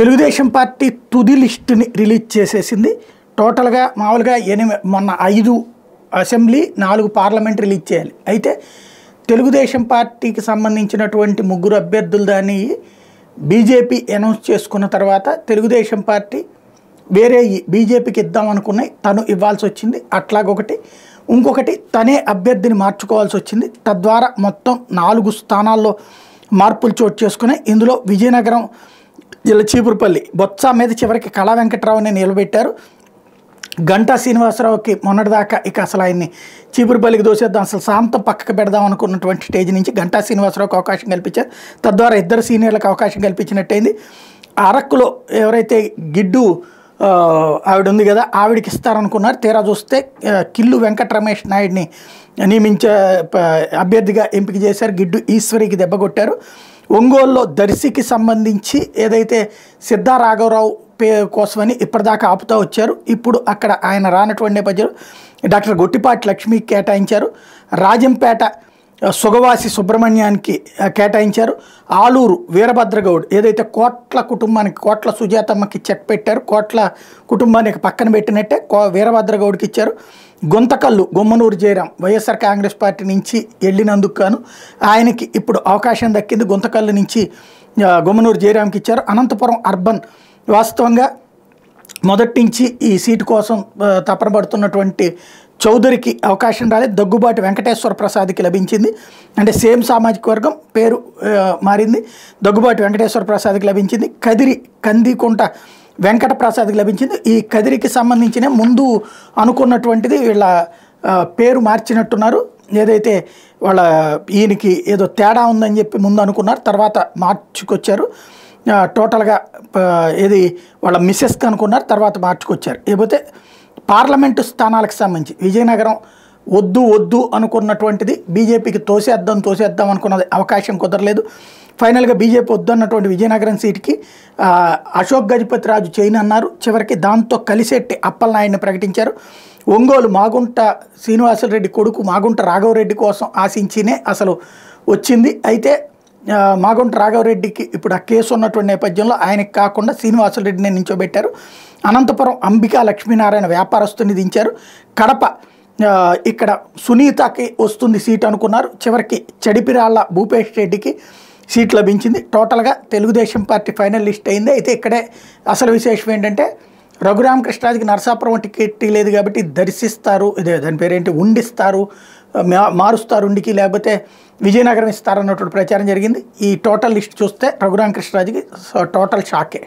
Telugu Desam party తుది లిస్టుని release చేసేసింది. టోటల్గా మామూలుగా మొన్న 5 అసెంబ్లీ 4 పార్లమెంట్ రిలీజ్ చేయాలి. అయితే తెలుగుదేశం పార్టీకి సంబంధించినటువంటి 3 అభ్యర్థులు దాన్ని బీజేపీ అనౌన్స్ చేసుకున్న తర్వాత తెలుగుదేశం పార్టీ వేరే బీజేపీకి ఇద్దాం అనుకున్నాయి, తను ఇవ్వాల్సి వచ్చింది. అట్లాగొకటి ఇంకొకటి తనే అభ్యర్థిని మార్చుకోవాల్సి వచ్చింది. తద్వారా మొత్తం 4 స్థానాల్లో మార్పులు చోటు చేసుకున్నాయి. ఇందులో విజయనగరం ఇలా చీపురుపల్లి బొత్స మీద చివరికి కళా వెంకట్రావుని నిలబెట్టారు. గంటా శ్రీనివాసరావుకి మొన్నటిదాకా ఇక అసలు ఆయన్ని చీపురుపల్లికి దోసేద్దాం, అసలు శాంతం పక్కకు పెడదాం అనుకున్నటువంటి స్టేజ్ నుంచి గంటా శ్రీనివాసరావుకి అవకాశం కల్పించారు. తద్వారా 2 సీనియర్లకు అవకాశం కల్పించినట్టయింది. అరకులో ఎవరైతే గిడ్డు ఆవిడ ఉంది కదా, ఆవిడకి ఇస్తారనుకున్నారు. తీరా చూస్తే కిల్లు వెంకట రమేష్ నాయుడిని నియమించే అభ్యర్థిగా ఎంపిక చేశారు. గిడ్డు ఈశ్వరికి దెబ్బ కొట్టారు. ఒంగోలులో దర్శికి సంబంధించి ఏదైతే సిద్ధా రాఘవరావు కోసమని ఇప్పటిదాకా ఆపుతూ వచ్చారు. ఇప్పుడు అక్కడ ఆయన రానటువంటి నేపథ్యంలో డాక్టర్ గొట్టిపాటి లక్ష్మికి కేటాయించారు. రాజంపేట సుగవాసి సుబ్రహ్మణ్యానికి కేటాయించారు. ఆలూరు వీరభద్రగౌడ్ ఏదైతే కోట్ల కుటుంబానికి కోట్ల సుజాతమ్మకి చెక్ పెట్టారు, కోట్ల కుటుంబానికి పక్కన పెట్టినట్టే వీరభద్రగౌడ్కి ఇచ్చారు. గుంతకల్లు గుమ్మనూరు జయరాం వైఎస్ఆర్ కాంగ్రెస్ పార్టీ నుంచి వెళ్ళినందుకు గాను ఆయనకి ఇప్పుడు అవకాశం దక్కింది. గుంతకల్లు నుంచి గుమ్మనూరు జయరాంకి ఇచ్చారు. అనంతపురం అర్బన్ వాస్తవంగా మొదటి నుంచి ఈ సీటు కోసం తపన పడుతున్నటువంటి చౌదరికి అవకాశం రాలేదు. దగ్గుబాటి వెంకటేశ్వర ప్రసాద్కి లభించింది. అంటే సేమ్ సామాజిక వర్గం, పేరు మారింది. దగ్గుబాటి వెంకటేశ్వర ప్రసాద్కి లభించింది. కదిరి కందికుంట వెంకట ప్రసాద్కి లభించింది. ఈ కదిరికి సంబంధించిన ముందు అనుకున్నటువంటిది వీళ్ళ పేరు మార్చినట్టున్నారు. ఏదైతే వాళ్ళ ఈయనకి ఏదో తేడా ఉందని చెప్పి ముందు అనుకున్నారు, తర్వాత మార్చుకొచ్చారు. టోటల్గా ఏది వాళ్ళ మిస్సెస్కి అనుకున్నారు, తర్వాత మార్చుకొచ్చారు. లేకపోతే పార్లమెంటు స్థానాలకు సంబంధించి విజయనగరం వద్దు అనుకున్నటువంటిది బీజేపీకి తోసేద్దాం అనుకున్నది అవకాశం కుదరలేదు. ఫైనల్గా బీజేపీ వద్దు అన్నటువంటి విజయనగరం సీటుకి అశోక్ గజపతి రాజు చేయనన్నారు. చివరికి దాంతో కలిసెట్టి అప్పలనాయుడిని ప్రకటించారు. ఒంగోలు మాగుంట శ్రీనివాసరెడ్డి కొడుకు మాగుంట రాఘవరెడ్డి కోసం ఆశించినే అసలు వచ్చింది. అయితే మాగుంట రాఘవరెడ్డికి ఇప్పుడు ఆ కేసు ఉన్నటువంటి నేపథ్యంలో ఆయనకి కాకుండా శ్రీనివాసరెడ్డిని నించోబెట్టారు. అనంతపురం అంబికా లక్ష్మీనారాయణ వ్యాపారస్తుని దించారు. కడప ఇక్కడ సునీతకి వస్తుంది సీట్ అనుకున్నారు. చివరికి చడిపిరాళ్ళ భూపేష్ రెడ్డికి సీట్ లభించింది. టోటల్గా తెలుగుదేశం పార్టీ ఫైనల్ లిస్ట్ అయింది. అయితే ఇక్కడే అసలు విశేషం ఏంటంటే రఘురామకృష్ణరాజుకి నరసాపురం టికెట్ లేదు కాబట్టి దర్శిస్తారు, ఇదే దాని పేరేంటి ఉండిస్తారు, మారుస్తారు ఉండికి, లేకపోతే విజయనగరం ఇస్తారన్నటువంటి ప్రచారం జరిగింది. ఈ టోటల్ లిస్ట్ చూస్తే రఘురామకృష్ణరాజుకి టోటల్ షాకే.